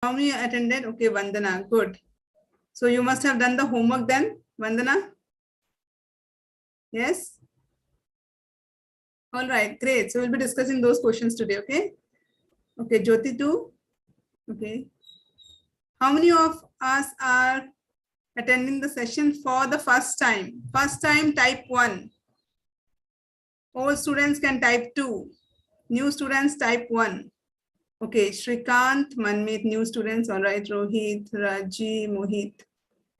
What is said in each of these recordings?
How many attended? Okay, Vandana, good. So you must have done the homework then, Vandana? Yes? All right, great. So we'll be discussing those questions today, okay? Okay, Jyoti too? Okay. How many of us are attending the session for the first time? First time, type 1. All students can type 2. New students, type 1. Okay, Shrikant, Manmeet, new students. All right, Rohit, Raji, Mohit,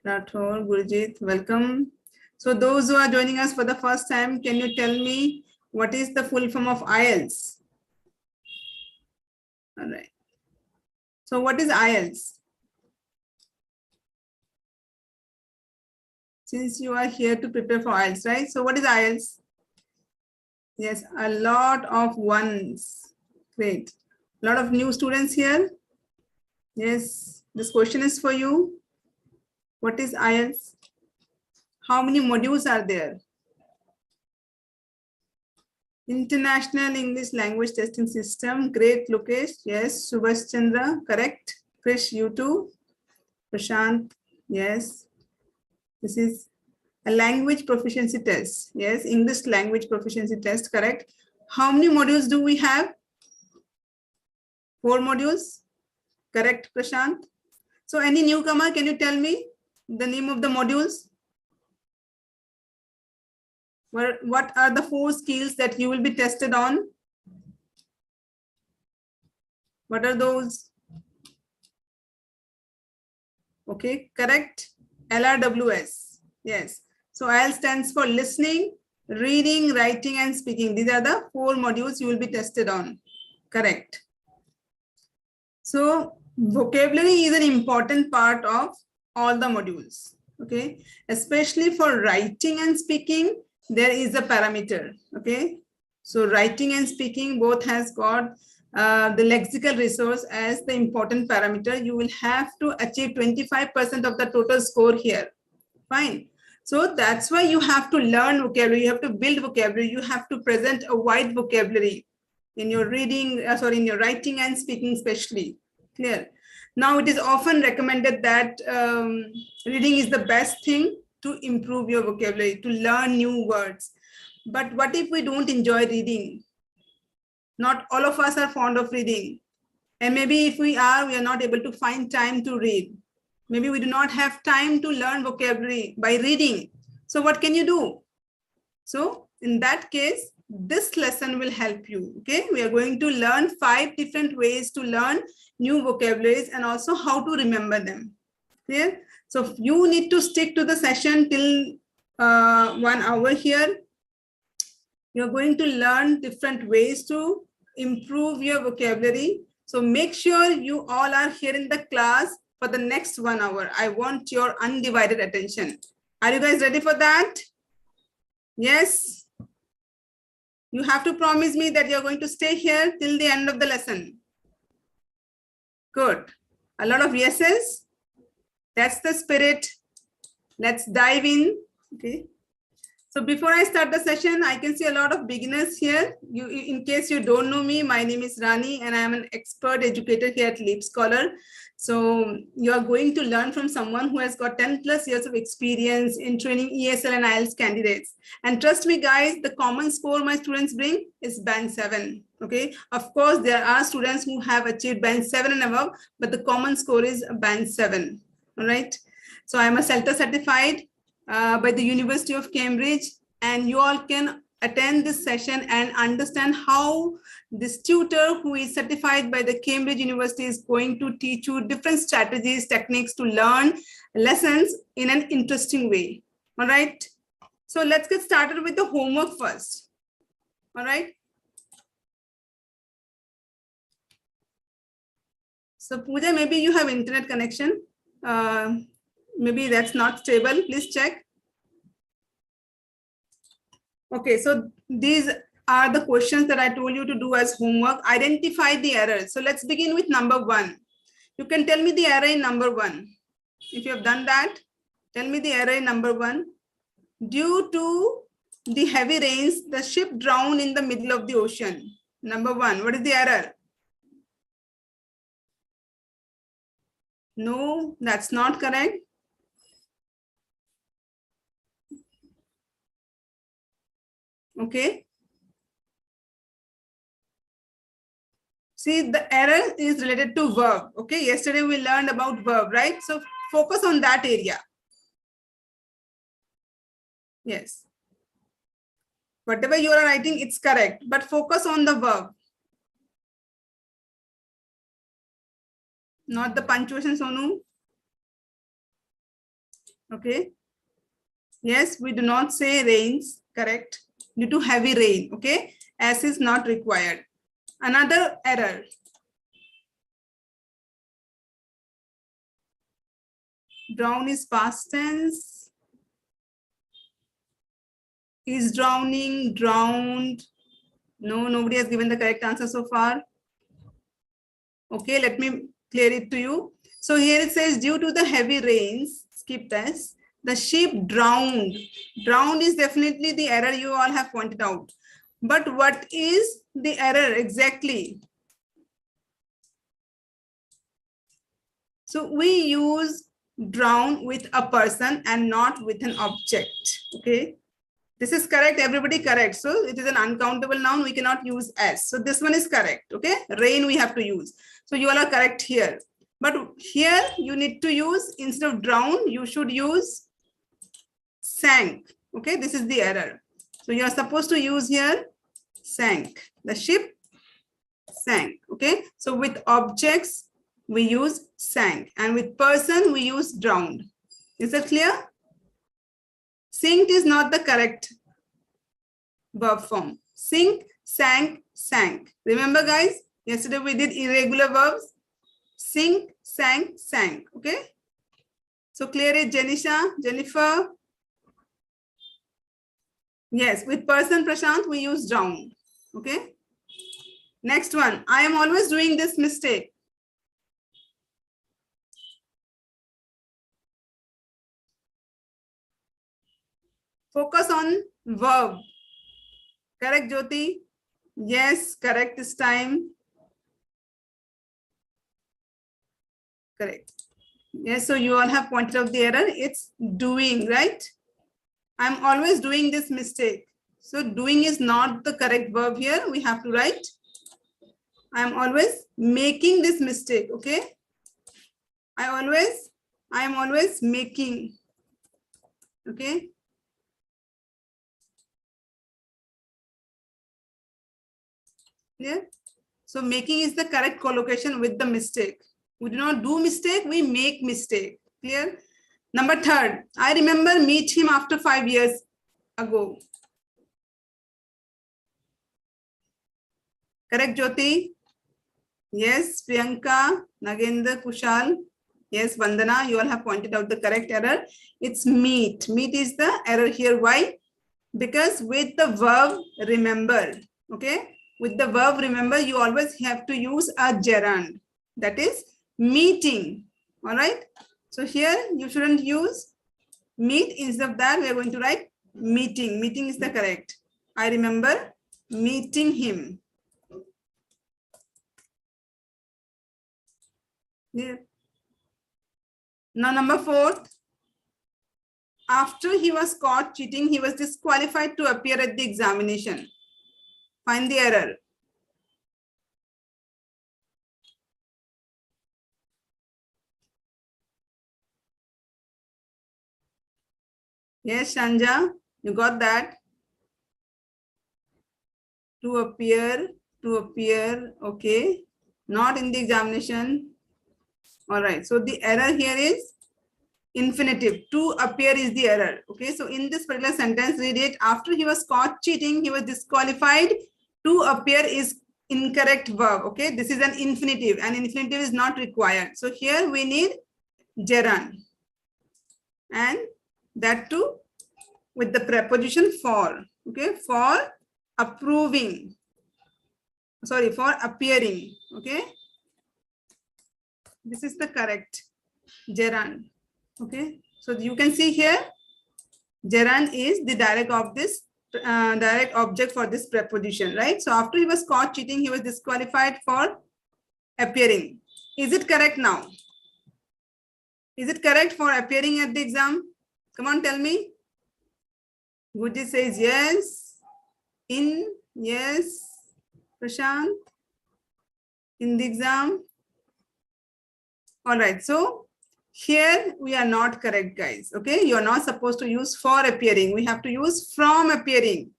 Rathor, Gurjit, welcome. So those who are joining us for the first time, can you tell me what is the full form of IELTS? All right. So what is IELTS? Since you are here to prepare for IELTS, right? So what is IELTS? Yes, a lot of ones. Great. A lot of new students here. Yes, this question is for you. What is IELTS? How many modules are there? International English Language Testing System. Great, Lokesh. Yes, Subhash Chandra. Correct. Krish, you too. Prashant. Yes. This is a language proficiency test. Yes, English language proficiency test. Correct. How many modules do we have? 4 modules. Correct, Prashant. So any newcomer, can you tell me the name of the modules? What are the 4 skills that you will be tested on? What are those? Okay, correct. LRWS. Yes. So IELTS stands for listening, reading, writing, and speaking. These are the 4 modules you will be tested on. Correct. So vocabulary is an important part of all the modules. Okay, especially for writing and speaking, there is a parameter. Okay, so writing and speaking both has got the lexical resource as the important parameter. You will have to achieve 25% of the total score here. Fine. So that's why you have to learn vocabulary. You have to build vocabulary. You have to present a wide vocabulary in your reading, in your writing and speaking especially. Clear. Now it is often recommended that reading is the best thing to improve your vocabulary, to learn new words. But what if we don't enjoy reading? Not all of us are fond of reading. And maybe if we are not able to find time to read. Maybe we do not have time to learn vocabulary by reading. So what can you do? So in that case, this lesson will help you. Okay, we are going to learn 5 different ways to learn new vocabularies and also how to remember them. Clear? So you need to stick to the session till 1 hour here. You're going to learn different ways to improve your vocabulary. So make sure you all are here in the class for the next 1 hour. I want your undivided attention. Are you guys ready for that? Yes. You have to promise me that you're going to stay here till the end of the lesson. Good. A lot of yeses. That's the spirit. Let's dive in. Okay. So before I start the session, I can see a lot of beginners here. In case you don't know me, my name is Rani and I am an expert educator here at LeapScholar. So you are going to learn from someone who has got 10 plus years of experience in training ESL and IELTS candidates. And trust me guys, the common score my students bring is band 7. Okay. Of course, there are students who have achieved band 7 and above, but the common score is band 7. All right. So I'm a CELTA certified by the University of Cambridge, and you all can attend this session and understand how this tutor who is certified by the Cambridge University is going to teach you different strategies, techniques to learn lessons in an interesting way. All right. So let's get started with the homework first. All right. So Pooja, maybe you have internet connection. Maybe that's not stable. Please check. Okay, so these are the questions that I told you to do as homework. Identify the errors. So let's begin with number 1. You can tell me the error in number 1. If you have done that, tell me the error in number 1. Due to the heavy rains, the ship drowned in the middle of the ocean. Number 1, what is the error? No, that's not correct. Okay. See, the error is related to verb. Okay. Yesterday we learned about verb, right? So focus on that area. Yes. Whatever you are writing, it's correct, but focus on the verb. Not the punctuation, Sonu. Okay. Yes, we do not say rains, correct, due to heavy rain. Okay. S is not required. Another error. Drown is past tense. Is drowning, drowned. No, nobody has given the correct answer so far. Okay, let me clear it to you. So here it says, due to the heavy rains, skip this, the ship drowned. Drowned is definitely the error you all have pointed out. But what is the error exactly? So we use drown with a person and not with an object. Okay. This is correct. Everybody correct. So it is an uncountable noun. We cannot use S. So this one is correct. Okay. Rain we have to use. So you all are correct here. But here you need to use, instead of drown, you should use sank. Okay. This is the error. So you are supposed to use here sank. The ship sank. Okay. So with objects, we use sank. And with person, we use drowned. Is that clear? Sinked is not the correct verb form. Sink, sank, sank. Remember, guys, yesterday we did irregular verbs. Sink, sank, sank. Okay. So clear it, Janisha, Jennifer. Yes, with person, Prashant, we use drown. Okay. Next one. I am always doing this mistake. Focus on verb. Correct, Jyoti? Yes, correct this time. Correct. Yes, so you all have pointed out the error. It's doing, right? I'm always doing this mistake. So doing is not the correct verb here. We have to write, I'm always making this mistake, okay? I am always making, okay? Yeah. So making is the correct collocation with the mistake. We do not do mistake, we make mistake. Clear? Number third, I remember meet him after 5 years ago. Correct, Jyoti? Yes, Priyanka, Nagendra, Kushal. Yes, Vandana, you all have pointed out the correct error. It's meet. Meet is the error here. Why? Because with the verb remember, okay? With the verb remember, you always have to use a gerund. That is meeting. All right. So here you shouldn't use meet. Instead of that, we are going to write meeting. Meeting is the correct. I remember meeting him. Yeah. Now, number 4. After he was caught cheating, he was disqualified to appear at the examination. Find the error. Yes, Shanja, you got that. To appear, okay. Not in the examination. All right. So the error here is infinitive. To appear is the error. Okay. So in this particular sentence, read it. After he was caught cheating, he was disqualified. To appear is incorrect verb. Okay. This is an infinitive, and infinitive is not required. So here we need gerund. And that too with the preposition for. Okay. For approving. Sorry, for appearing. Okay. This is the correct gerund. Okay. So you can see here, gerund is the direct of this direct object for this preposition, right? So after he was caught cheating, he was disqualified for appearing. Is it correct now? Is it correct for appearing at the exam? Come on, tell me. Guji says yes. In, yes. Prashant, in the exam. All right, so here we are not correct, guys. Okay, you are not supposed to use for appearing. We have to use from appearing.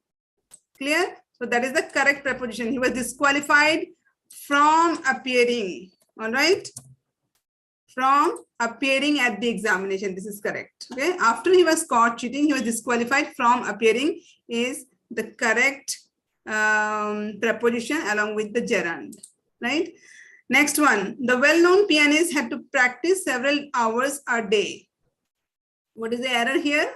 Clear? So that is the correct preposition. He was disqualified from appearing. All right, from appearing at the examination. This is correct. Okay, after he was caught cheating, he was disqualified from appearing is the correct preposition along with the gerund. Right. Next one, the well-known pianist had to practice several hours a day. What is the error here?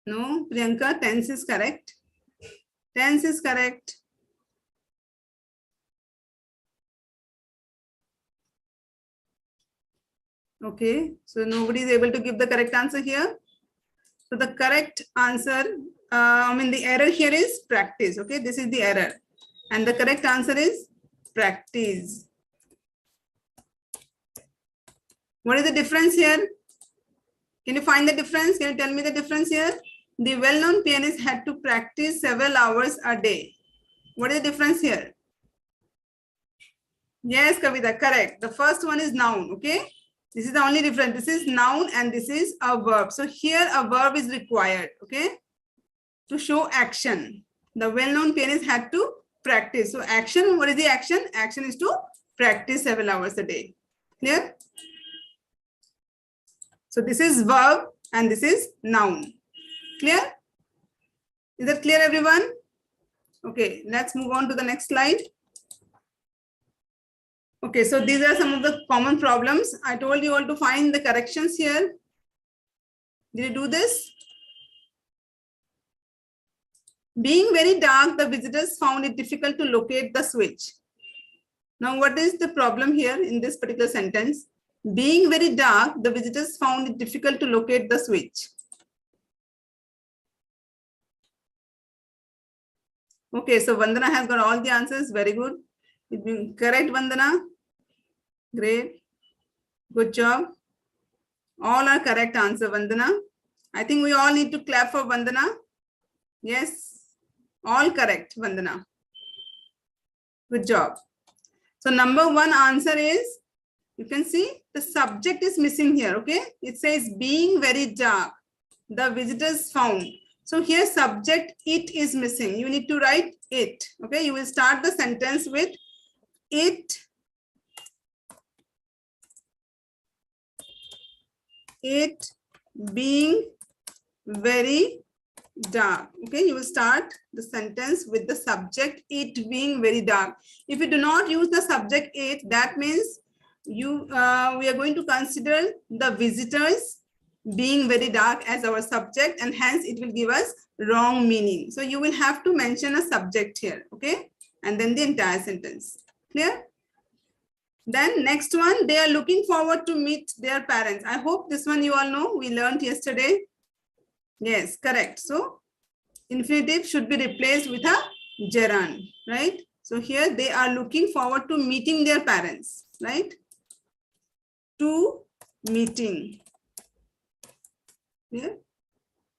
No, Priyanka, tense is correct. Tense is correct. Okay, so nobody is able to give the correct answer here. So the correct answer, the error here is practice. Okay, this is the error. And the correct answer is practice. What is the difference here? Can you find the difference? Can you tell me the difference here? The well-known pianist had to practice several hours a day. What is the difference here? Yes, Kavita, correct. The first one is noun, okay? This is the only difference. This is noun and this is a verb. So here a verb is required, okay? To show action. The well-known pianist had to practice. So action, what is the action? Action is to practice several hours a day. Clear? So this is verb and this is noun. Clear? Is that clear, everyone? Okay, let's move on to the next slide. Okay, so these are some of the common problems. I told you all to find the corrections here. Did you do this? Being very dark, the visitors found it difficult to locate the switch. Now, what is the problem here in this particular sentence? Being very dark, the visitors found it difficult to locate the switch. Okay, so Vandana has got all the answers. Very good. It's been correct, Vandana. Great. Good job. All are correct answer, Vandana. I think we all need to clap for Vandana. Yes, all correct, Vandana. Good job. So number one answer is, you can see the subject is missing here, okay? It says being very dark, the visitors found. So here subject it is missing. You need to write it, okay? You will start the sentence with it being very dark. Okay, you will start the sentence with the subject it being very dark. If you do not use the subject it, that means we are going to consider the visitors being very dark as our subject, and hence it will give us wrong meaning. So you will have to mention a subject here, okay, and then the entire sentence. Clear? Then next one, they are looking forward to meet their parents. I hope this one you all know. We learned yesterday. Yes, correct. So infinitive should be replaced with a gerund, right? So here they are looking forward to meeting their parents, right? To meeting. Yeah.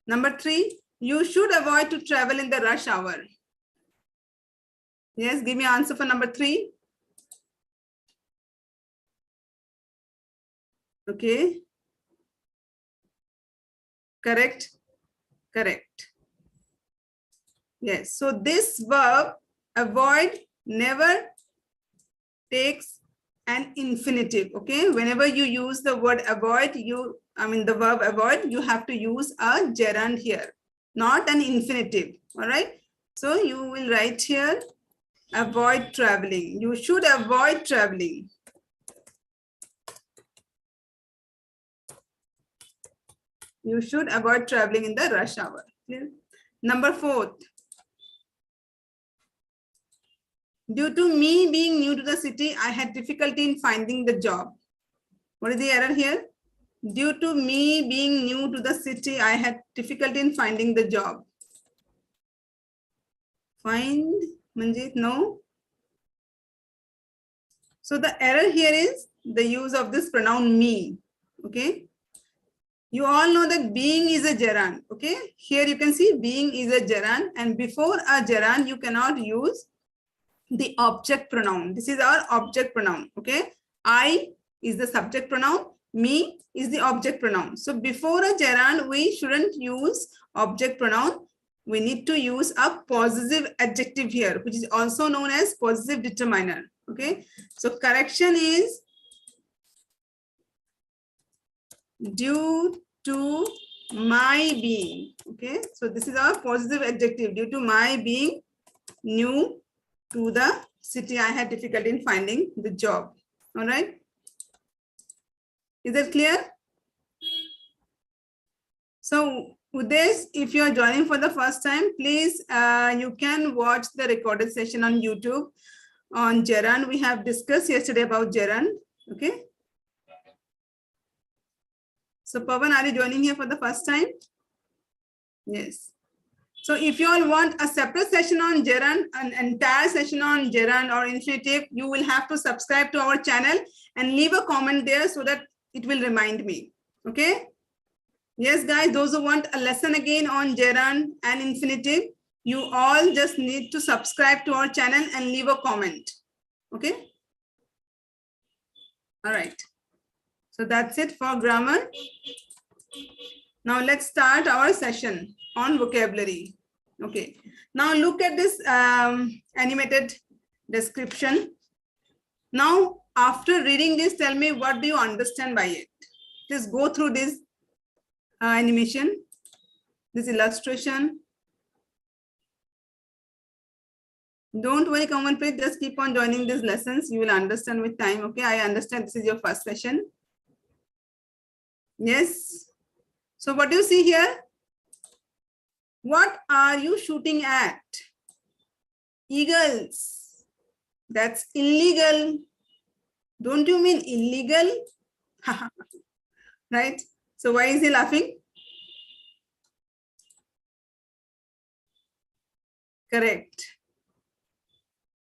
Number 3, you should avoid to travel in the rush hour. Yes, give me an answer for number 3. Okay. Correct. Correct. Yes. So this verb avoid never takes an infinitive. Okay. Whenever you use the word avoid, the verb avoid, you have to use a gerund here, not an infinitive. All right. So you will write here, avoid traveling. You should avoid traveling. You should avoid traveling in the rush hour. Clear? Number 4. Due to me being new to the city, I had difficulty in finding the job. What is the error here? Due to me being new to the city, I had difficulty in finding the job. Find, Manjit, no. So the error here is the use of this pronoun me. Okay. You all know that being is a gerund. Okay. Here you can see being is a gerund, and before a gerund, you cannot use the object pronoun. This is our object pronoun. Okay. I is the subject pronoun. Me is the object pronoun. So before a gerund, we shouldn't use object pronoun. We need to use a possessive adjective here, which is also known as possessive determiner. Okay. So correction is due to my being. Okay. So this is our possessive adjective. Due to my being new to the city, I had difficulty in finding the job. All right. Is that clear? So Udesh, if you are joining for the first time, please, you can watch the recorded session on YouTube on gerund. We have discussed yesterday about gerund. Okay. So Pavan, are you joining here for the first time? Yes. So if you all want a separate session on gerund, an entire session on gerund or infinitive, you will have to subscribe to our channel and leave a comment there so that it will remind me. Okay. Yes, guys, those who want a lesson again on gerund and infinitive, you all just need to subscribe to our channel and leave a comment. Okay. All right. So that's it for grammar. Now let's start our session on vocabulary. Okay. Now look at this animated description. Now, after reading this, tell me what do you understand by it? Just go through this animation, this illustration. Don't worry, come on, please just keep on joining these lessons. You will understand with time. Okay, I understand this is your first session. Yes. So what do you see here? What are you shooting at? Eagles. That's illegal. Don't you mean illegal? Right? So why is he laughing? Correct.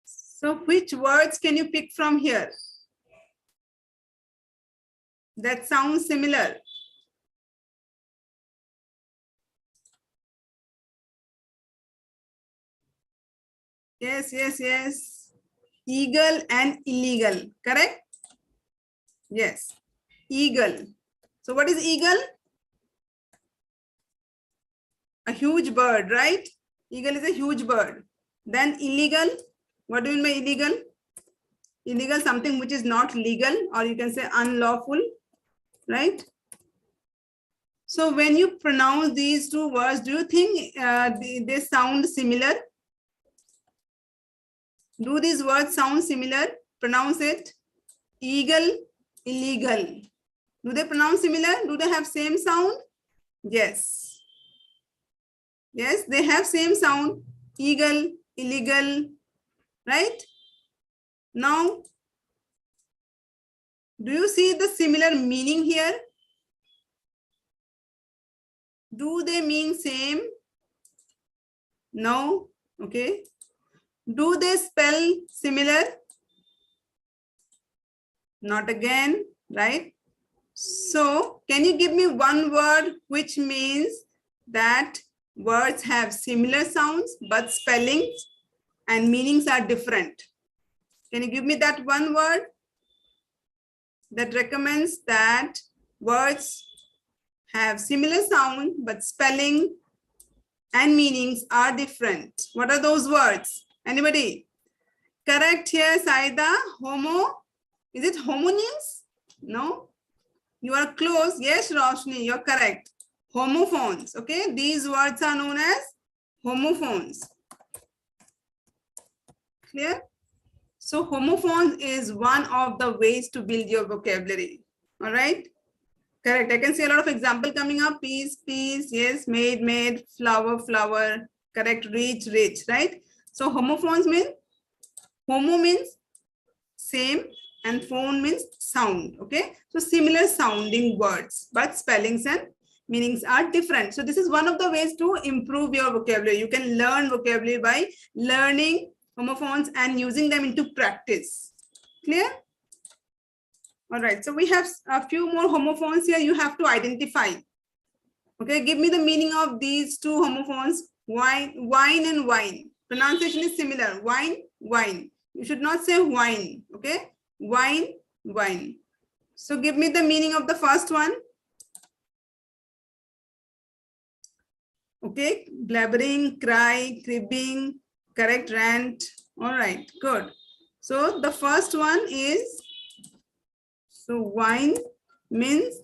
So which words can you pick from here that sounds similar? Yes, yes, yes. Eagle and illegal, correct? Yes, eagle. So what is eagle? A huge bird, right? Eagle is a huge bird. Then illegal, what do you mean by illegal? Illegal, something which is not legal, or you can say unlawful, right? So when you pronounce these two words, do you think they sound similar? Do these words sound similar? Pronounce it. Eagle, illegal. Do they pronounce similar? Do they have same sound? Yes. Yes, they have same sound. Eagle, illegal, right? Now, do you see the similar meaning here? Do they mean same? No. Okay. Do they spell similar? Not again, right? So can you give me one word which means that words have similar sounds but spellings and meanings are different? Can you give me that one word that recommends that words have similar sound but spelling and meanings are different? What are those words? Anybody? Correct here, Saida. Homo. Is it homonyms? No. You are close. Yes, Roshni, you're correct. Homophones. Okay. These words are known as homophones. Clear? So homophones is one of the ways to build your vocabulary. All right. Correct. I can see a lot of example coming up. Piece, piece. Yes. Made, made. Flower, flower. Correct. Reach, reach. Right. So homophones mean, homo means same and phone means sound. Okay. So similar sounding words, but spellings and meanings are different. So this is one of the ways to improve your vocabulary. You can learn vocabulary by learning homophones and using them into practice. Clear? All right, so we have a few more homophones here. You have to identify. Okay, give me the meaning of these two homophones, wine and wine. Pronunciation is similar, wine, wine. You should not say wine, okay? Wine, wine. So give me the meaning of the first one. Okay, blabbering, cry, cribbing, correct, rant. All right, good. So the first one is, so wine means,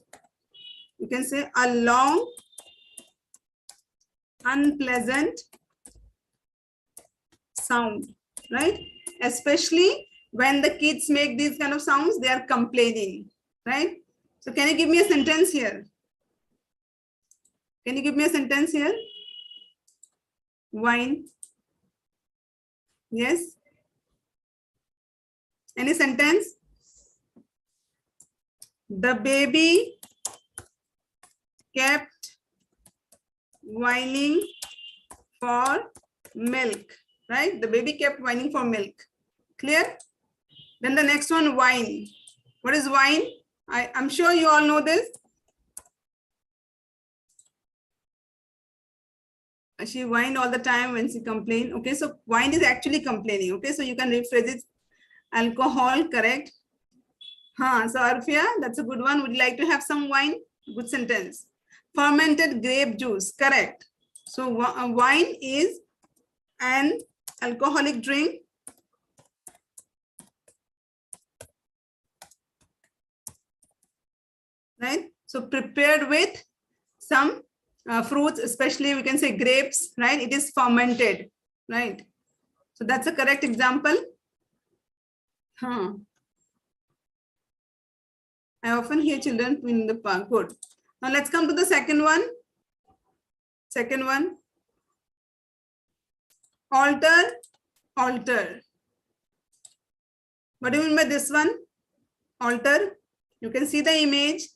you can say a long, unpleasant sound, right? Especially when the kids make these kind of sounds, they are complaining, right? So can you give me a sentence here? Can you give me a sentence here? Wine. Yes. Any sentence? The baby kept whining for milk, right? The baby kept whining for milk. Clear? Then the next one, wine. What is wine? I'm sure you all know this. She whined all the time when she complained. Okay, so wine is actually complaining. Okay, so you can rephrase it. Alcohol, correct. So Arfia, that's a good one. Would you like to have some wine? Good sentence. Fermented grape juice, correct. So wine is an alcoholic drink. Right? So prepared with some fruits, especially we can say grapes, right? It is fermented, right? So that's a correct example. I often hear children in the park. Good. Now let's come to the second one. Second one. Alter, alter. What do you mean by this one? Alter. You can see the image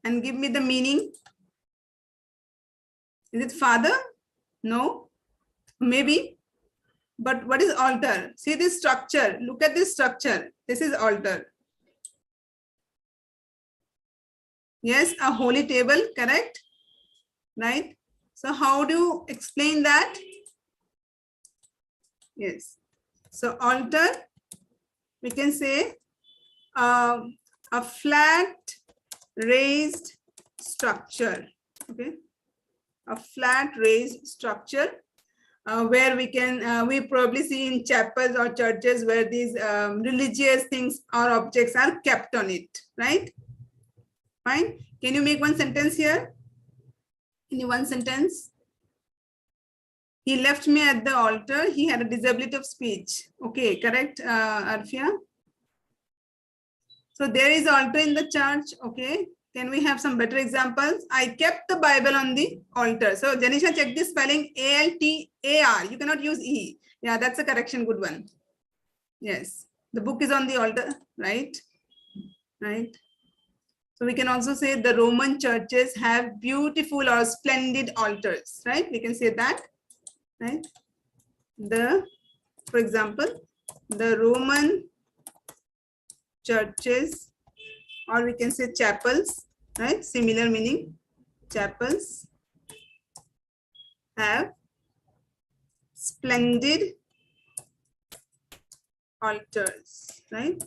and give me the meaning. Is it father? No. Maybe. But what is alter? See this structure. Look at this structure. This is alter. Yes, a holy table, correct? Right? So how do you explain that? Yes. So alter, we can say a flat raised structure. Okay. A flat raised structure where we can, we probably see in chapels or churches where these religious things or objects are kept on it, right? Fine. Can you make one sentence here? Any one sentence? He left me at the altar. He had a disability of speech. Okay, correct, Arfia? So there is altar in the church. Okay. Can we have some better examples? I kept the Bible on the altar. So Janisha, check this spelling, A-L-T-A-R. You cannot use E. Yeah, that's a correction. Good one. Yes. The book is on the altar, right? Right. So we can also say the Roman churches have beautiful or splendid altars, right? We can say that, right? For example, the Roman churches, or we can say chapels, right? Similar meaning. Chapels have splendid altars, right?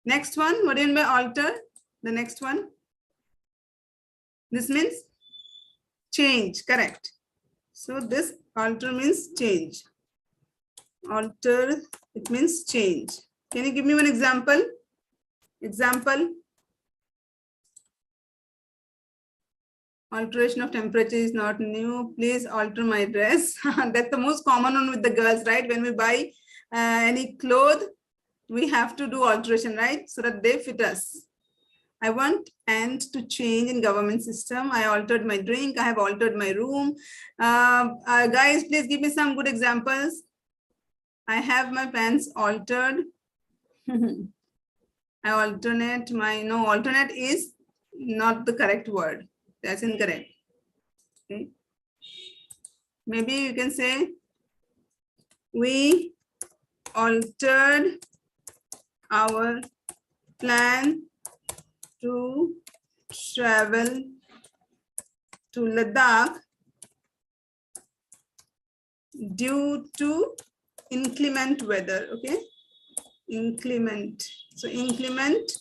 Next one, what do you mean by altar? The next one. This means change, correct. So this alter means change. Alter, it means change. Can you give me one example? Example. Alteration of temperature is not new. Please alter my dress. That's the most common one with the girls, right? When we buy any clothes, we have to do alteration, right? So that they fit us. I want and to change in government system. I altered my drink. I have altered my room. Guys, please give me some good examples. I have my pants altered. I alternate my, no, alternate is not the correct word. That's incorrect. Okay. Maybe you can say, we altered our plan to travel to Ladakh due to inclement weather. Okay, inclement. So inclement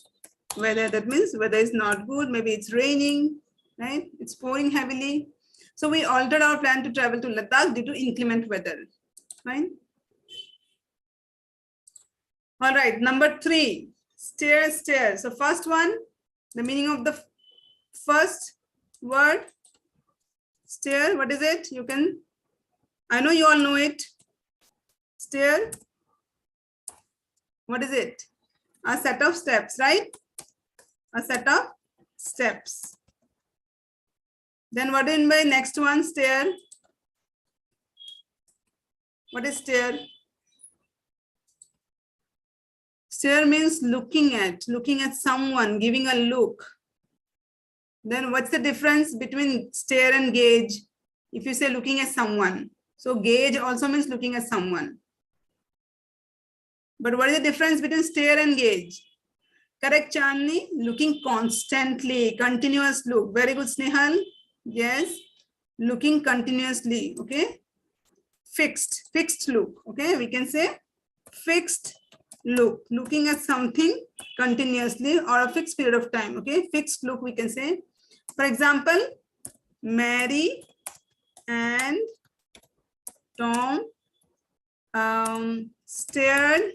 weather, that means weather is not good. Maybe it's raining, right? It's pouring heavily. So we altered our plan to travel to Ladakh due to inclement weather. Fine. All right, number 3, stare, stare. So first one, the meaning of the first word, stare, what is it? You can, I know you all know it. Stare, what is it? A set of steps, right? A set of steps. Then what in by next one, stare? What is stare? Stare means looking at someone, giving a look. Then what's the difference between stare and gaze? If you say looking at someone, so gaze also means looking at someone. But what is the difference between stare and gaze? Correct, Chandni? Looking constantly, continuous look. Very good, Snehal. Yes, looking continuously. Okay, fixed look. Okay, we can say fixed look, looking at something continuously or a fixed period of time. Okay, fixed look we can say. For example, Mary and Tom stared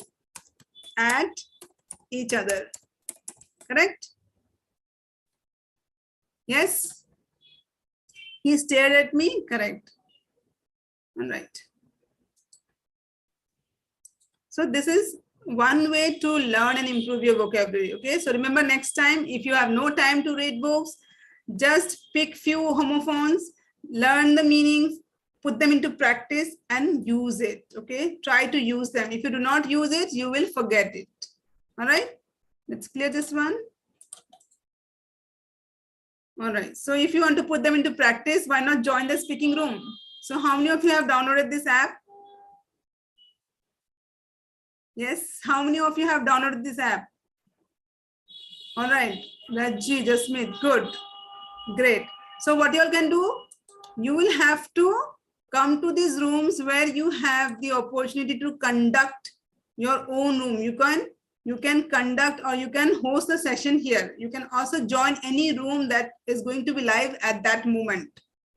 at each other. Correct? Yes? He stared at me. Correct. All right. So this is one way to learn and improve your vocabulary. Okay, so remember, next time if you have no time to read books, just pick few homophones, learn the meanings, put them into practice and use it. Okay, try to use them. If you do not use it, you will forget it. All right, let's clear this one. All right, so if you want to put them into practice, why not join the speaking room? So how many of you have downloaded this app? Yes, how many of you have downloaded this app? All right, Raji, Jasmeet, good, great. So what you all can do, you will have to come to these rooms where you have the opportunity to conduct your own room. You can conduct or you can host a session here. You can also join any room that is going to be live at that moment.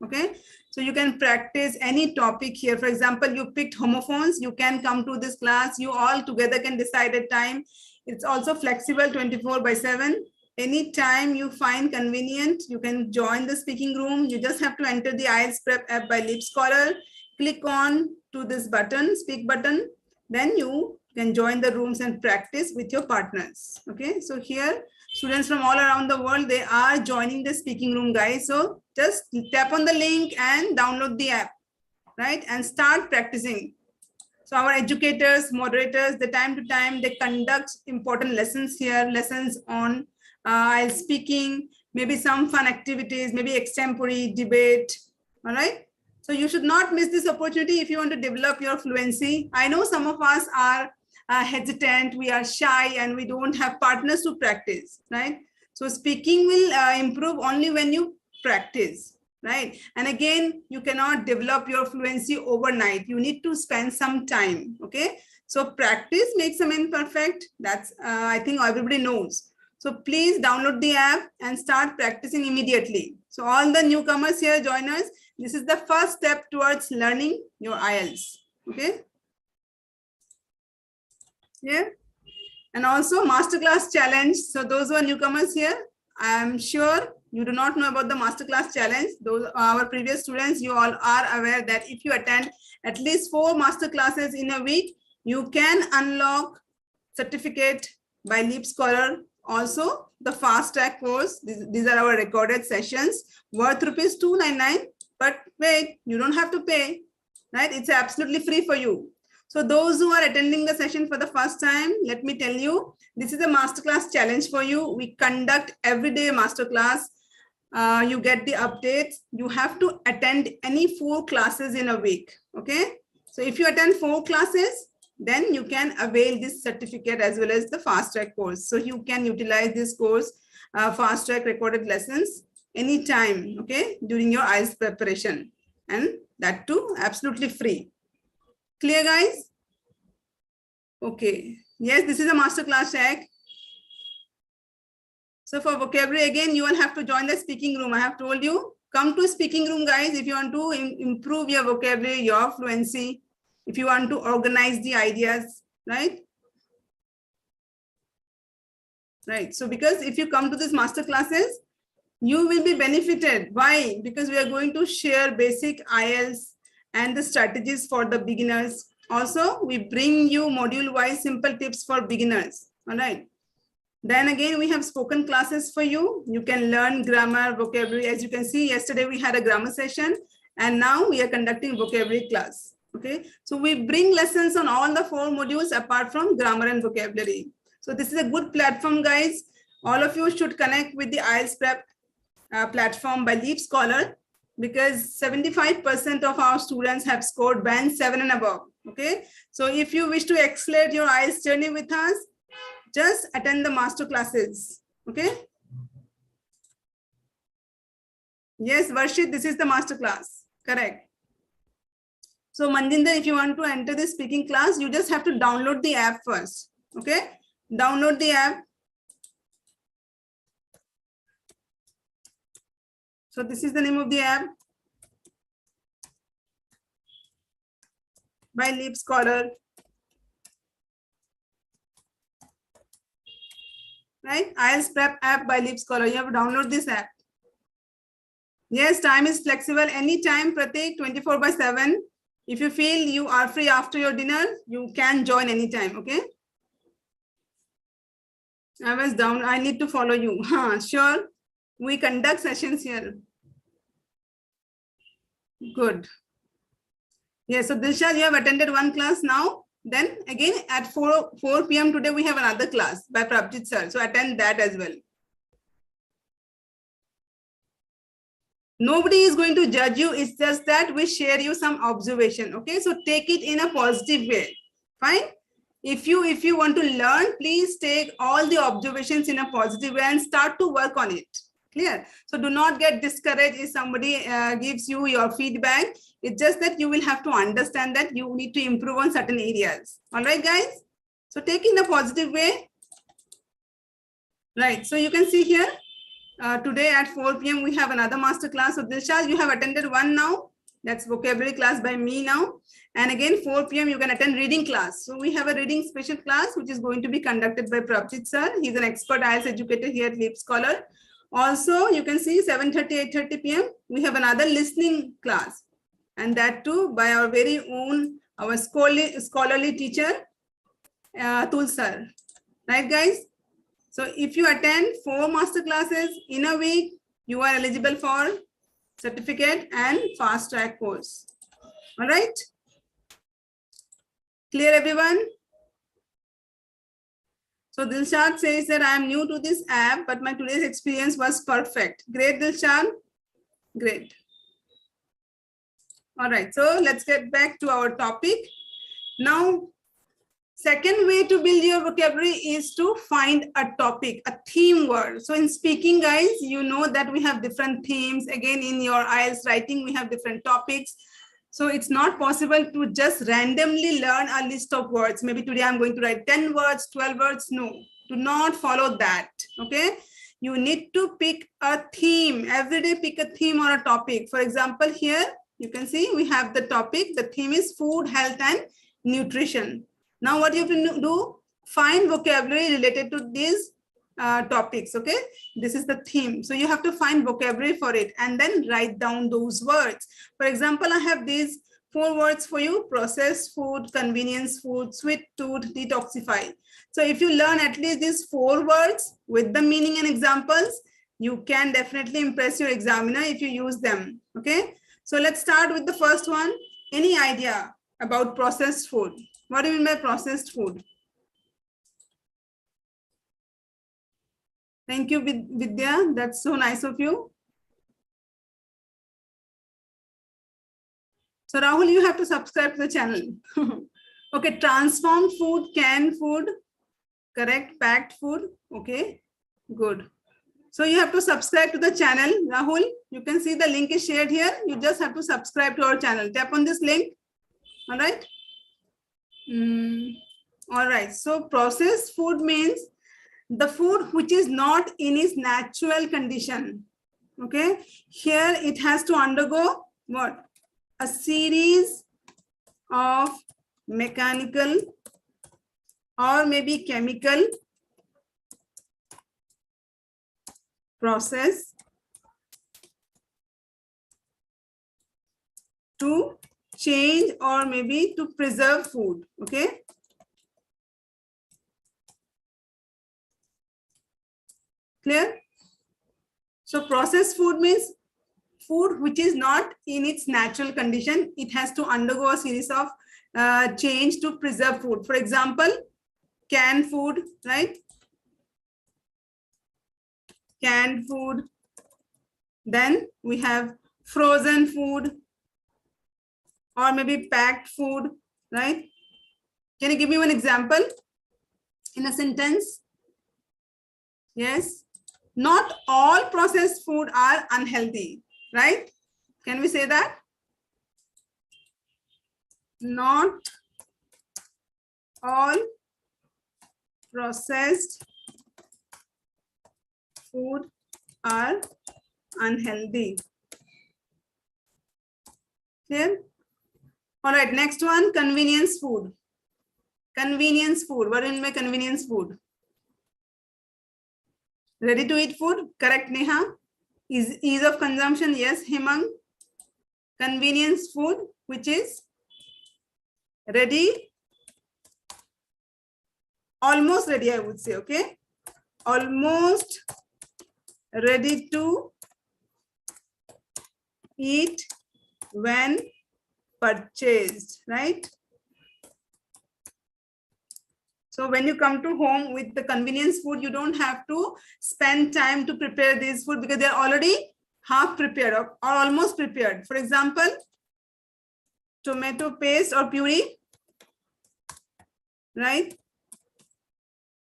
Okay, so you can practice any topic here. For example, you picked homophones, you can come to this class. You all together can decide a time. It's also flexible 24/7. Anytime you find convenient, you can join the speaking room. You just have to enter the IELTS Prep app by LeapScholar. Click on to this button, speak button. Then you can join the rooms and practice with your partners. Okay, so here students from all around the world, they are joining the speaking room, guys. So just tap on the link and download the app, right? And start practicing. So our educators, moderators, the time to time, they conduct important lessons here, lessons on IELTS speaking, maybe some fun activities, maybe extempore debate. All right. So you should not miss this opportunity if you want to develop your fluency. I know some of us are hesitant, we are shy, and we don't have partners to practice, right? So speaking will improve only when you practice, right? And again, you cannot develop your fluency overnight. You need to spend some time, okay? So practice makes a man perfect. That's, I think everybody knows. So please download the app and start practicing immediately. So all the newcomers here, join us. This is the first step towards learning your IELTS, okay? Yeah, and also Masterclass challenge. So those who are newcomers here, I'm sure you do not know about the Masterclass challenge. Those our previous students, you all are aware that if you attend at least 4 Masterclasses in a week, you can unlock certificate by LeapScholar. Also the fast track course, these are our recorded sessions worth ₹299. But wait, you don't have to pay, right? It's absolutely free for you. So those who are attending the session for the first time, let me tell you, this is a Masterclass challenge for you. We conduct everyday Masterclass. You get the updates. You have to attend any 4 classes in a week, okay? So if you attend 4 classes, then you can avail this certificate as well as the fast track course. So you can utilize this course fast track recorded lessons anytime, okay, during your IELTS preparation, and that too absolutely free. Clear, guys? Okay. Yes, this is a masterclass check. So for vocabulary, again, you will have to join the speaking room. I have told you, come to speaking room, guys, if you want to improve your vocabulary, your fluency, if you want to organize the ideas, right? Right. So because if you come to these master classes, you will be benefited. Why? Because we are going to share basic IELTS and the strategies for the beginners. Also, we bring you module-wise simple tips for beginners. All right. Then again, we have spoken classes for you. You can learn grammar, vocabulary. As you can see, yesterday we had a grammar session, and now we are conducting vocabulary class. Okay. So we bring lessons on all the 4 modules apart from grammar and vocabulary. So this is a good platform, guys. All of you should connect with the IELTS Prep platform by LeapScholar, because 75% of our students have scored band 7 and above. Okay. So if you wish to accelerate your IELTS journey with us, just attend the master classes. Okay. Yes, Varshit, this is the master class. Correct. So Manjinder, if you want to enter the speaking class, you just have to download the app first. Okay. Download the app. So this is the name of the app by LeapScholar. Right? IELTS Prep app by LeapScholar. You have to download this app. Yes, time is flexible. Anytime, Pratik, 24/7. If you feel you are free after your dinner, you can join anytime. Okay. I was down. I need to follow you. Sure. We conduct sessions here. Good. Yes. So Dilshad, you have attended one class now. Then again at 4 p.m. today, we have another class by Prabjit sir. So attend that as well. Nobody is going to judge you. It's just that we share you some observation. Okay. So take it in a positive way. Fine. If you want to learn, please take all the observations in a positive way and start to work on it. Clear? So do not get discouraged if somebody gives you your feedback. It's just that you will have to understand that you need to improve on certain areas. All right, guys? So take in a positive way. Right. So you can see here, today at 4 p.m. we have another master class. So Dilshad, you have attended one now. That's vocabulary class by me now. And again, 4 p.m. you can attend reading class. So we have a reading special class, which is going to be conducted by Prabjit sir. He's an expert IELTS educator here at LeapScholar. Also, you can see 7:30, 8:30 p.m. we have another listening class. And that too by our very own, our scholarly teacher, Atul sir. Right, guys? So if you attend 4 master classes in a week, you are eligible for certificate and fast track course. All right. Clear, everyone? So Dilshad says that I am new to this app, but my today's experience was perfect. Great, Dilshad. Great. All right. So let's get back to our topic. Now, second way to build your vocabulary is to find a topic, a theme word. So in speaking, guys, you know that we have different themes. Again, in your IELTS writing, we have different topics. So it's not possible to just randomly learn a list of words. Maybe today I'm going to write 10 words, 12 words. No, do not follow that. Okay. You need to pick a theme. Every day pick a theme or a topic. For example, here you can see we have the topic. The theme is food, health, and nutrition. Now what you have to do, find vocabulary related to these topics. Okay, this is the theme. So you have to find vocabulary for it and then write down those words. For example, I have these 4 words for you: processed food, convenience food, sweet tooth, detoxify. So if you learn at least these 4 words with the meaning and examples, you can definitely impress your examiner if you use them. Okay, so let's start with the first one. Any idea about processed food? What do you mean by processed food? Thank you, Vidya. That's so nice of you. So Rahul, you have to subscribe to the channel. Okay, transformed food, canned food, correct, packed food. Okay, good. So you have to subscribe to the channel, Rahul. You can see the link is shared here. You just have to subscribe to our channel. Tap on this link. All right. All right. So processed food means the food which is not in its natural condition. Okay. Here it has to undergo what? A series of mechanical or maybe chemical process to change or maybe to preserve food. Okay. Clear? So processed food means food which is not in its natural condition. It has to undergo a series of change to preserve food. For example, canned food, right? Canned food. Then we have frozen food or maybe packed food, right? Can you give me one example in a sentence? Yes. Not all processed food are unhealthy, right? Can we say that? Not all processed food are unhealthy. Clear? All right, next one, convenience food. Convenience food. What do you mean by convenience food? Ready to eat food? Correct, Neha. Ease of consumption? Yes, Hemang. Convenience food, which is ready, almost ready, I would say, okay? Almost ready to eat when purchased, right? So when you come to home with the convenience food, you don't have to spend time to prepare this food because they're already half prepared or almost prepared. For example, tomato paste or puree, right?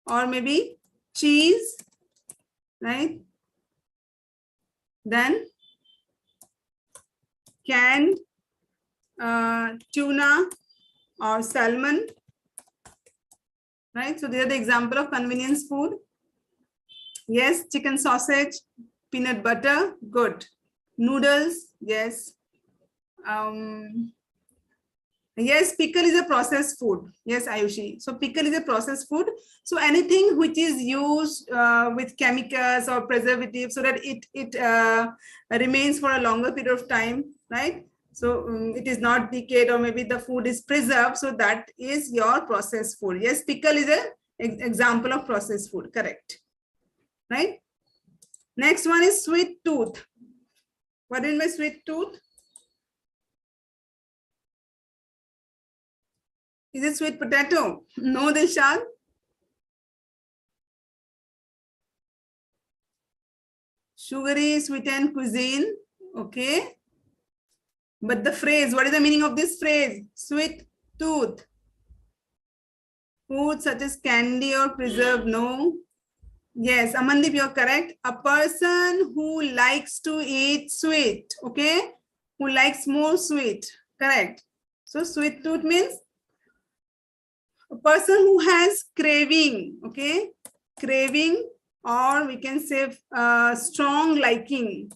Or maybe cheese, right? Then canned tuna or salmon, right? So these are the example of convenience food. Yes, chicken sausage, peanut butter, good. Noodles, yes. Yes, pickle is a processed food. Yes, Ayushi. So pickle is a processed food. So anything which is used with chemicals or preservatives so that it remains for a longer period of time, right? So it is not decayed or maybe the food is preserved. So that is your processed food. Yes, pickle is an example of processed food. Correct. Right? Next one is sweet tooth. What is my sweet tooth? Is it sweet potato? No, Dilshad. Sugary, sweetened cuisine. Okay. But the phrase, what is the meaning of this phrase? Sweet tooth. Food such as candy or preserve, no. Yes, Amandeep, you're correct. A person who likes to eat sweet, okay? Who likes more sweet, correct. So sweet tooth means a person who has craving, okay? Craving, or we can say strong liking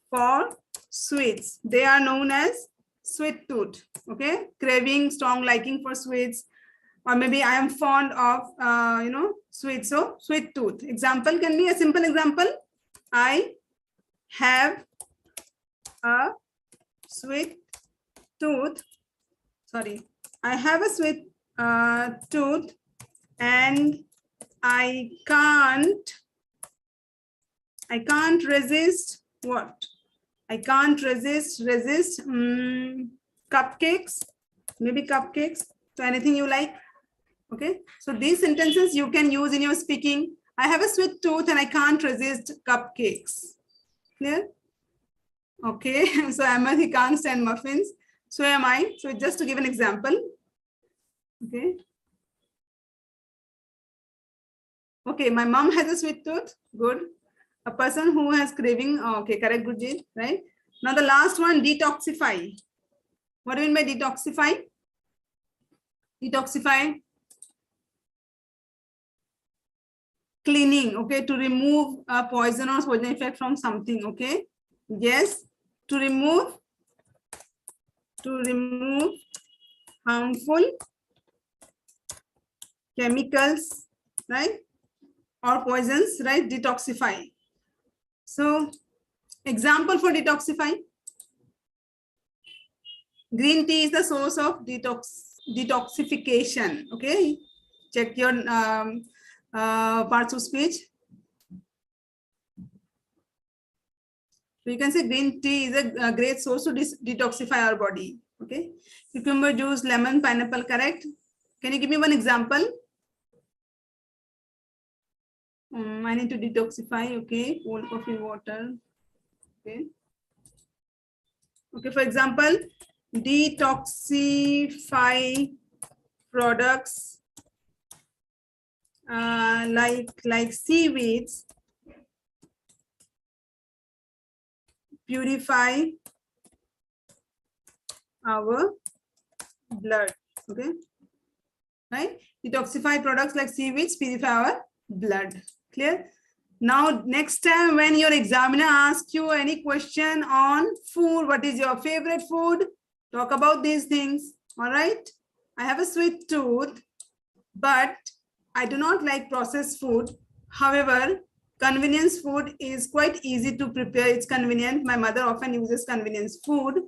for sweets. They are known as sweet tooth, okay? Craving, strong liking for sweets, or maybe I am fond of, sweets. So sweet tooth. Example can be a simple example. I have a sweet tooth. Sorry, I have a sweet tooth, and I can't resist what? I can't resist cupcakes, maybe cupcakes. So anything you like. Okay. So these sentences you can use in your speaking. I have a sweet tooth and I can't resist cupcakes. Clear? Okay. So Ahmed, he can't stand muffins. So am I. So just to give an example. Okay. Okay, my mom has a sweet tooth. Good. A person who has craving. Okay, correct, Gurjit. Right. Now the last one, detoxify. What do you mean by detoxify? Detoxify. Cleaning. Okay, to remove a poison or poison effect from something. Okay. Yes. To remove harmful chemicals, right? Or poisons, right? Detoxify. So, example for detoxify. Green tea is the source of detoxification. Okay, check your parts of speech. So you can say green tea is a great source to detoxify our body. Okay, cucumber juice, lemon, pineapple. Correct. Can you give me one example? I need to detoxify. Okay, cold coffee, water. Okay. Okay, for example, detoxify products like seaweeds purify our blood. Okay, right? Detoxify products like seaweeds purify our blood. Clear? Now, next time when your examiner asks you any question on food, what is your favorite food? Talk about these things. All right. I have a sweet tooth, but I do not like processed food. However, convenience food is quite easy to prepare. It's convenient. My mother often uses convenience food.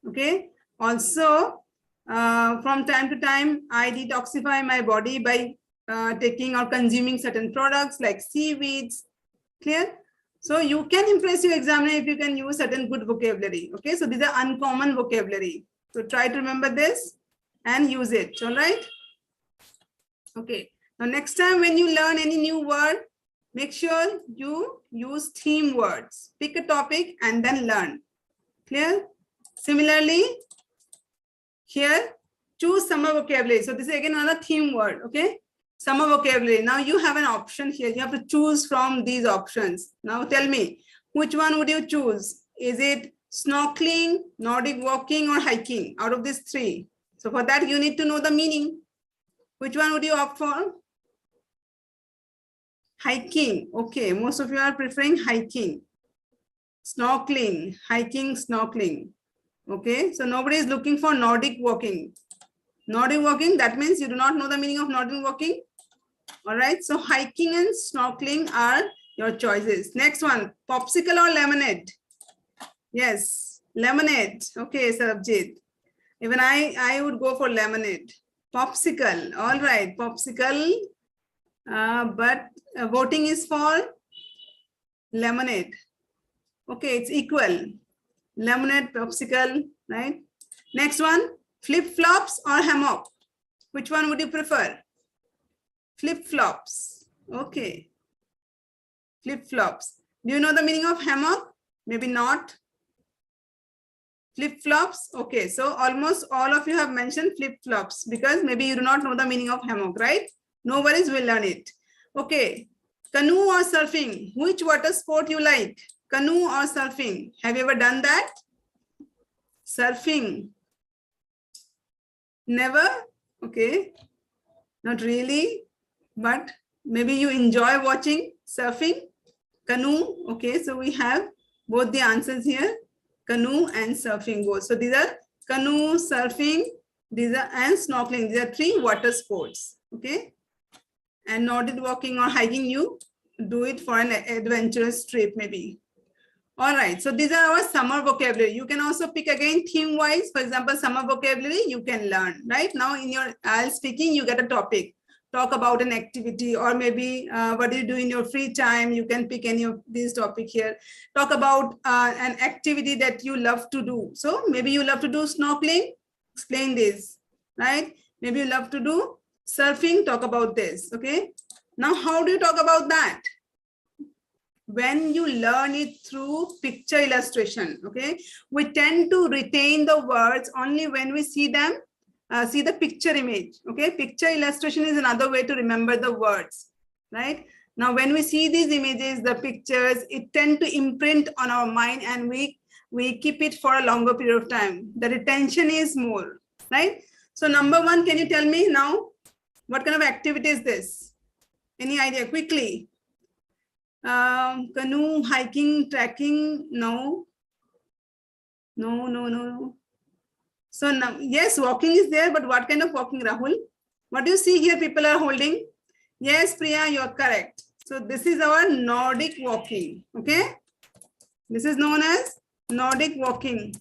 Okay. Also, from time to time, I detoxify my body by taking or consuming certain products like seaweeds. Clear? So you can impress your examiner if you can use certain good vocabulary. Okay. So these are uncommon vocabulary. So try to remember this and use it. All right. Okay. Now next time when you learn any new word, make sure you use theme words. Pick a topic and then learn. Clear? Similarly, here choose summer vocabulary. So this is again another theme word. Okay. Summer vocabulary. Now you have an option here. You have to choose from these options. Now tell me, which one would you choose? Is it snorkeling, Nordic walking, or hiking? Out of these three. So for that, you need to know the meaning. Which one would you opt for? Hiking. Okay, most of you are preferring hiking. Snorkeling, hiking, snorkeling. Okay, so nobody is looking for Nordic walking. Nordic walking, that means you do not know the meaning of Nordic walking. All right, so hiking and snorkeling are your choices. Next one, popsicle or lemonade? Yes, lemonade. Okay, Sarabjit. Even I would go for lemonade. Popsicle. All right, popsicle. But voting is for lemonade. Okay, it's equal. Lemonade, popsicle, right? Next one, flip-flops or hammock? Which one would you prefer? Flip-flops. Okay. Flip-flops. Do you know the meaning of hammock? Maybe not. Flip-flops. Okay, so almost all of you have mentioned flip-flops because maybe you do not know the meaning of hammock, right? No worries, we'll learn it. Okay. Canoe or surfing? Which water sport you like? Canoe or surfing? Have you ever done that? Surfing. Never? Okay. Not really, but maybe you enjoy watching surfing. Canoe. Okay, so we have both the answers here. Canoe and surfing both. So these are canoe, surfing, and snorkeling. These are three water sports. Okay. And Nordic walking or hiking, you do it for an adventurous trip maybe. All right, so these are our summer vocabulary. You can also pick again theme wise. For example, summer vocabulary you can learn. Right now in your IELTS speaking, you get a topic. Talk about an activity, or maybe what do you do in your free time? You can pick any of these topic here. Talk about an activity that you love to do. So maybe you love to do snorkeling. Explain this, right? Maybe you love to do surfing. Talk about this. Okay. Now, how do you talk about that? When you learn it through picture illustration. Okay, we tend to retain the words only when we see them, see the picture image. Okay, picture illustration is another way to remember the words, right? Now, when we see these images, the pictures, it tend to imprint on our mind, and we keep it for a longer period of time. The retention is more, right? So number one, can you tell me now, what kind of activity is this? Any idea quickly? Canoe, hiking, trekking? No. No. So now, yes, walking is there, but what kind of walking, Rahul? What do you see here people are holding? Yes, Priya, you're correct. So this is our Nordic walking, okay? This is known as Nordic walking.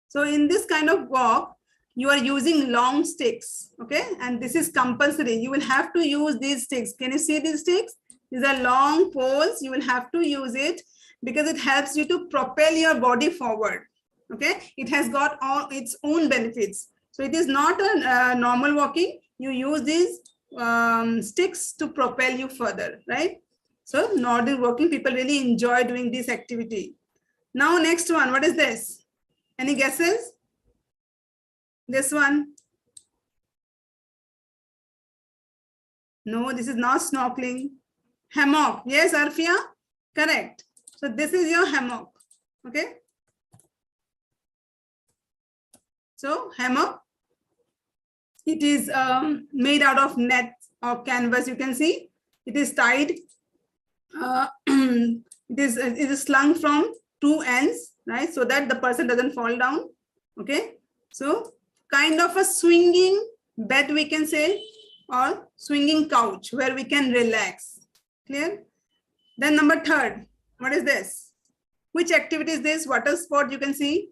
So in this kind of walk, you are using long sticks, okay? And this is compulsory. You will have to use these sticks. Can you see these sticks? These are long poles. You will have to use it because it helps you to propel your body forward, okay? It has got all its own benefits. So it is not a normal walking. You use these sticks to propel you further, right? So Nordic walking, people really enjoy doing this activity. Now next one, what is this? Any guesses? This one? No, this is not snorkeling. Hammock. Yes, Arfia? Correct. So this is your hammock, okay? So hammock, it is made out of net or canvas. You can see it is tied. It is slung from two ends, right? So that the person doesn't fall down, okay? So kind of a swinging bed, we can say, or swinging couch where we can relax. Clear? Then number third, what is this? Which activity is this? Water sport, you can see.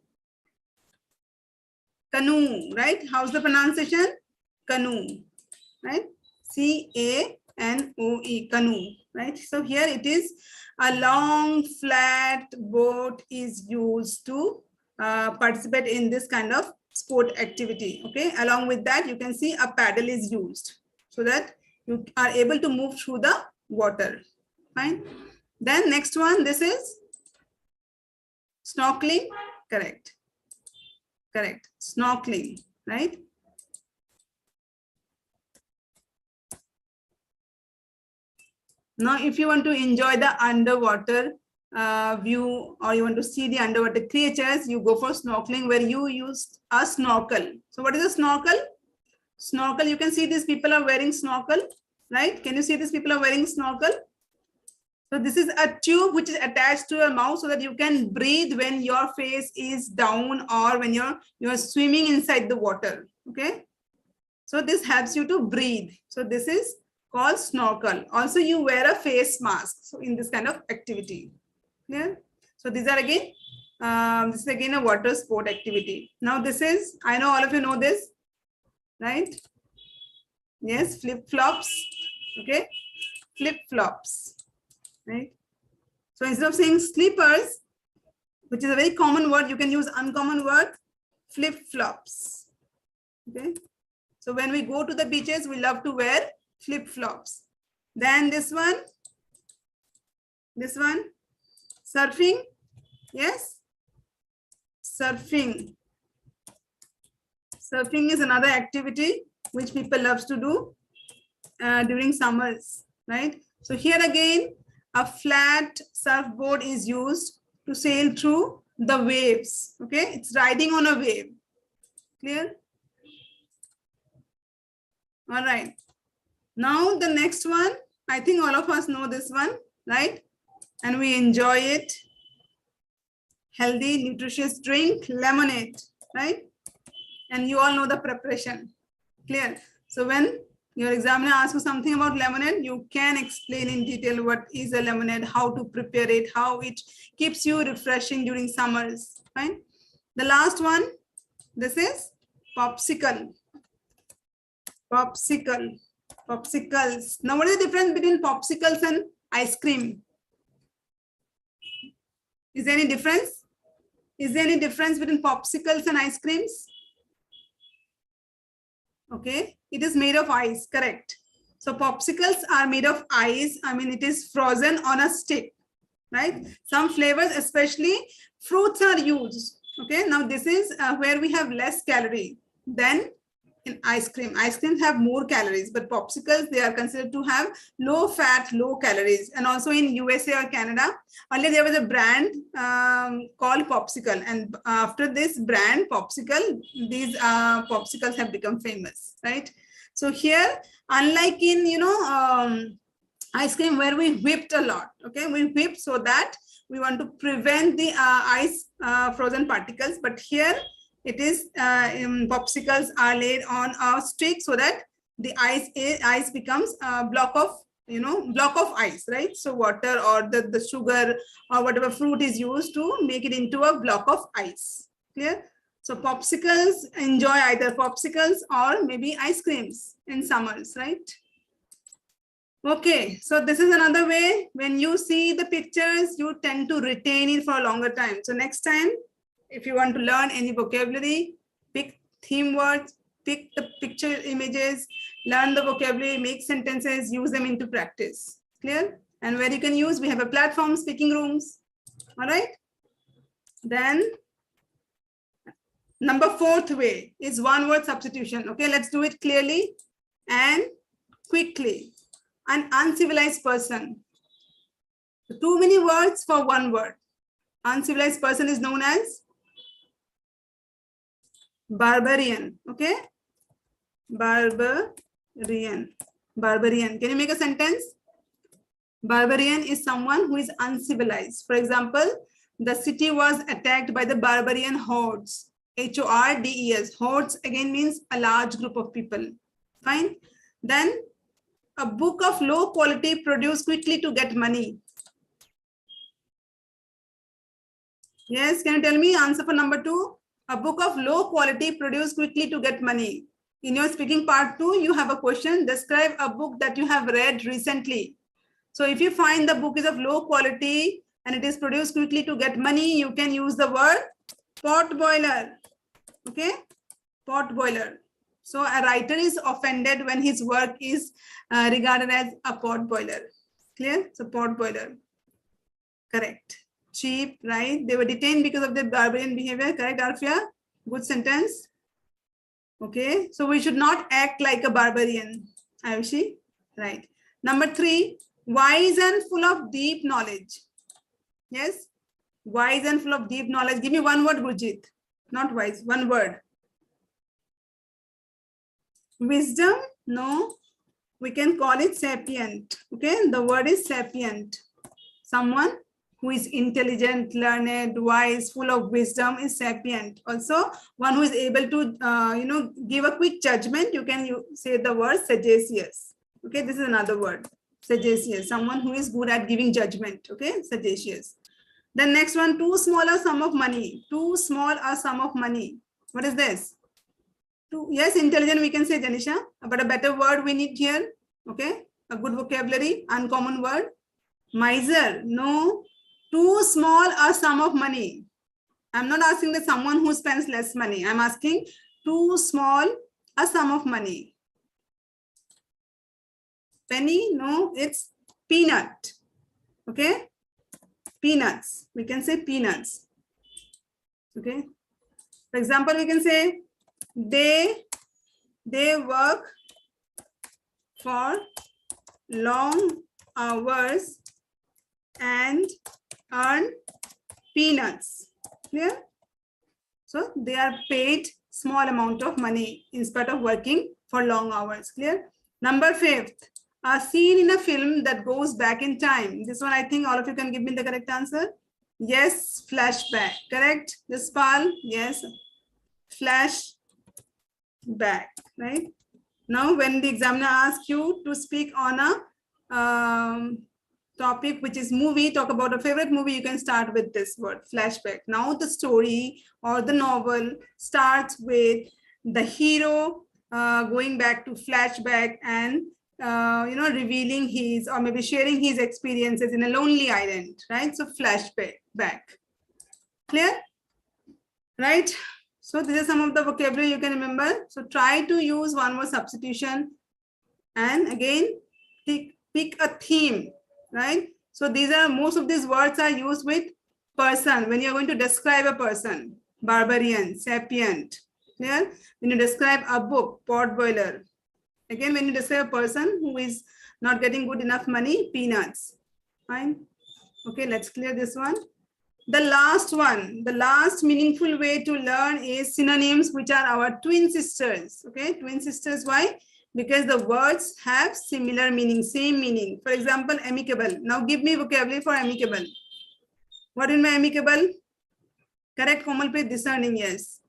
Canoe, right? How's the pronunciation? Canoe, right? C-A-N-O-E, canoe, right? So here it is a long flat boat is used to participate in this kind of sport activity, okay? Along with that, you can see a paddle is used so that you are able to move through the water, fine? Then next one, this is snorkeling, correct, snorkeling, right? Now, if you want to enjoy the underwater view, or you want to see the underwater creatures, you go for snorkeling where you use a snorkel. So what is a snorkel? Snorkel, you can see these people are wearing snorkel, right? Can you see these people are wearing snorkel? So this is a tube which is attached to your mouth so that you can breathe when your face is down or when you're swimming inside the water, okay? So this helps you to breathe. So this is called snorkel. Also, you wear a face mask. So in this kind of activity, yeah. So these are again, this is again a water sport activity. Now this is, I know all of you know this, right? Yes, flip flops. Okay, flip flops, right? So instead of saying slippers, which is a very common word, you can use uncommon word, flip flops. Okay. So when we go to the beaches, we love to wear flip-flops. Then this one, surfing, yes, surfing. Surfing is another activity which people loves to do during summers, right? So here again, a flat surfboard is used to sail through the waves, okay? It's riding on a wave, clear? All right. Now the next one, I think all of us know this one, right? And we enjoy it. Healthy, nutritious drink, lemonade, right? And you all know the preparation, clear? So when your examiner asks you something about lemonade, you can explain in detail what is a lemonade, how to prepare it, how it keeps you refreshing during summers, fine? The last one, this is popsicle. Popsicle. Popsicles. Now, what is the difference between popsicles and ice cream? Is there any difference? Is there any difference between popsicles and ice creams? Okay, it is made of ice, correct. So popsicles are made of ice. I mean, it is frozen on a stick, right? Some flavors, especially fruits, are used. Okay, now this is where we have less calorie than in ice cream. Ice creams have more calories, but popsicles, they are considered to have low fat, low calories. And also in USA or Canada, earlier there was a brand called Popsicle. And after this brand, Popsicle, these popsicles have become famous, right? So here, unlike in, ice cream where we whipped a lot, okay? We whipped so that we want to prevent the ice frozen particles. But here, it is popsicles are laid on a stick so that the ice becomes a block of ice, right? So water or the sugar or whatever fruit is used to make it into a block of ice. Clear? So popsicles, enjoy either popsicles or maybe ice creams in summers, right? Okay, so this is another way. When you see the pictures, you tend to retain it for a longer time. So next time, if you want to learn any vocabulary, pick theme words, pick the picture images, learn the vocabulary, make sentences, use them into practice. Clear? And where you can use, we have a platform, speaking rooms. All right. Then number 4th way is one word substitution. Okay, let's do it clearly and quickly. An uncivilized person. Too many words for one word. Uncivilized person is known as barbarian. Okay, barbarian. Barbarian. Can you make a sentence? Barbarian is someone who is uncivilized. For example, the city was attacked by the barbarian hordes. H-O-R-D-E-S. Hordes again means a large group of people. Fine. Then a book of low quality produced quickly to get money. Yes, can you tell me answer for number 2? A book of low quality produced quickly to get money. In your speaking part 2, you have a question. Describe a book that you have read recently. So if you find the book is of low quality and it is produced quickly to get money, you can use the word pot boiler. Okay, pot boiler. So a writer is offended when his work is regarded as a pot boiler. Clear? So pot boiler. Correct. Cheap, right? They were detained because of their barbarian behavior. Correct, Arfia? Good sentence. Okay. So we should not act like a barbarian. Ayushi? Right. Number 3, wise and full of deep knowledge. Yes? Wise and full of deep knowledge. Give me one word, Gurjit. Not wise, one word. Wisdom? No. We can call it sapient. Okay. The word is sapient. Someone who is intelligent, learned, wise, full of wisdom is sapient. Also, one who is able to, give a quick judgment. You can say the word sagacious. Okay, this is another word, sagacious. Someone who is good at giving judgment. Okay, sagacious. The next one, too small a sum of money. Too small a sum of money. What is this? Yes, intelligent we can say, Janisha, but a better word we need here. Okay, a good vocabulary, uncommon word. Miser. No. Too small a sum of money. I'm not asking that someone who spends less money. I'm asking too small a sum of money. Penny? No, it's peanut. Okay. Peanuts. We can say peanuts. Okay. For example, we can say they work for long hours and earn peanuts. Clear? So they are paid small amount of money instead of working for long hours. Clear? Number 5th, a scene in a film that goes back in time. This one, I think all of you can give me the correct answer. Yes, flashback. Correct? Jaspal? Yes. Flashback. Right? Now, when the examiner asks you to speak on a topic which is movie, talk about a favorite movie, you can start with this word, flashback. Now the story or the novel starts with the hero going back to flashback and revealing his or maybe sharing his experiences in a lonely island, right? So flashback. Clear? Right? So these are some of the vocabulary you can remember. So try to use one word substitution and again pick a theme. Right? So most of these words are used with person when you're going to describe a person. Barbarian, sapient, Clear? When you describe a book, pot boiler. Again, when you describe a person who is not getting good enough money, peanuts. Fine. Okay, let's clear this one. The last one, the last meaningful way to learn is synonyms, which are our twin sisters. Okay, twin sisters. Why? Because the words have similar meaning, same meaning. For example, amicable. Now give me vocabulary for amicable. What in my amicable? Correct, Komalpreet, discerning, yes.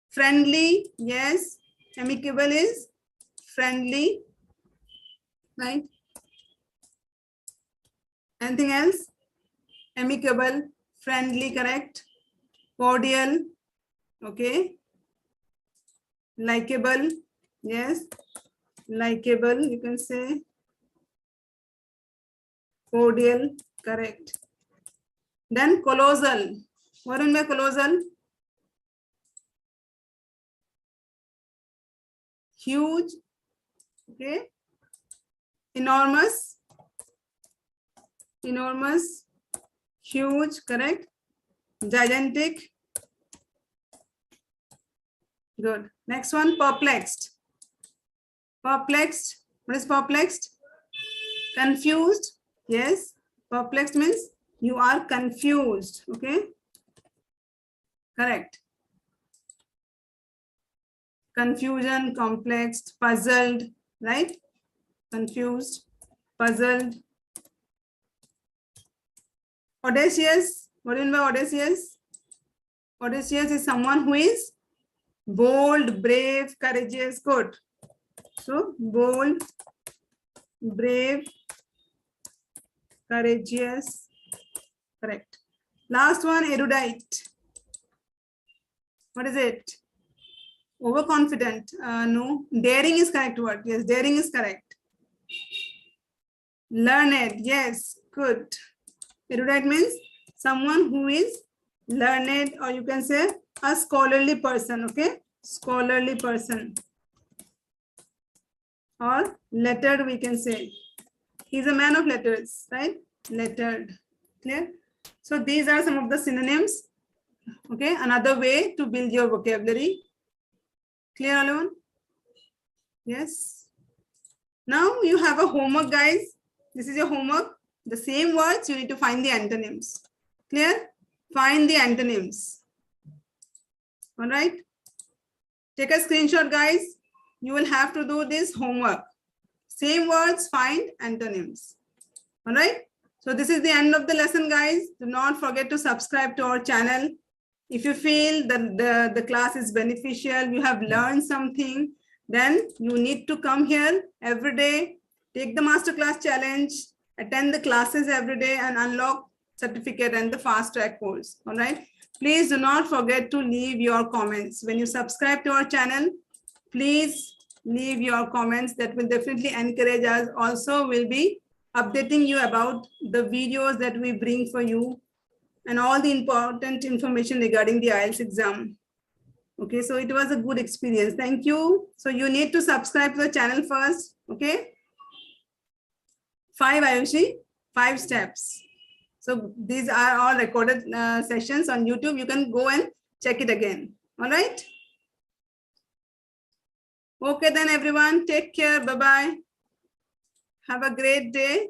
Friendly, yes. Amicable is friendly, right? Anything else? Amicable, friendly, correct. Cordial, okay. Likeable, yes. Likeable, you can say. Cordial, correct. Then colossal. What in my colossal? Huge, okay. Enormous, enormous, huge, correct. Gigantic, good. Next one, perplexed. Perplexed, what is perplexed? Confused, yes. Perplexed means you are confused, okay. Correct. Confusion, complex, puzzled, right? Confused, puzzled. Audacious, what do you mean by audacious? Audacious is someone who is bold, brave, courageous, good. So, bold, brave, courageous, correct. Last one, erudite. What is it? Overconfident, no. Daring is correct word, yes, daring is correct. Learned, yes, good. Erudite means someone who is learned, or you can say a scholarly person, okay? Scholarly person. Or lettered, we can say. He's a man of letters, right? Lettered, clear? So these are some of the synonyms, okay? Another way to build your vocabulary. Clear, alone? Yes. Now you have a homework, guys. This is your homework. The same words, you need to find the antonyms. Clear? Find the antonyms. All right. Take a screenshot, guys. You will have to do this homework. Same words, find antonyms. All right. So this is the end of the lesson, guys. Do not forget to subscribe to our channel. If you feel that the class is beneficial, you have learned something, then you need to come here every day, take the Masterclass challenge, attend the classes every day, and unlock certificate and the fast track course. All right. Please do not forget to leave your comments. When you subscribe to our channel, please leave your comments. That will definitely encourage us. Also, we'll be updating you about the videos that we bring for you and all the important information regarding the IELTS exam. Okay, so it was a good experience. Thank you. So you need to subscribe to the channel first. Okay. 5 Ayushi, 5 steps. So these are all recorded sessions on YouTube. You can go and check it again. All right. Okay, then everyone, take care. Bye-bye. Have a great day.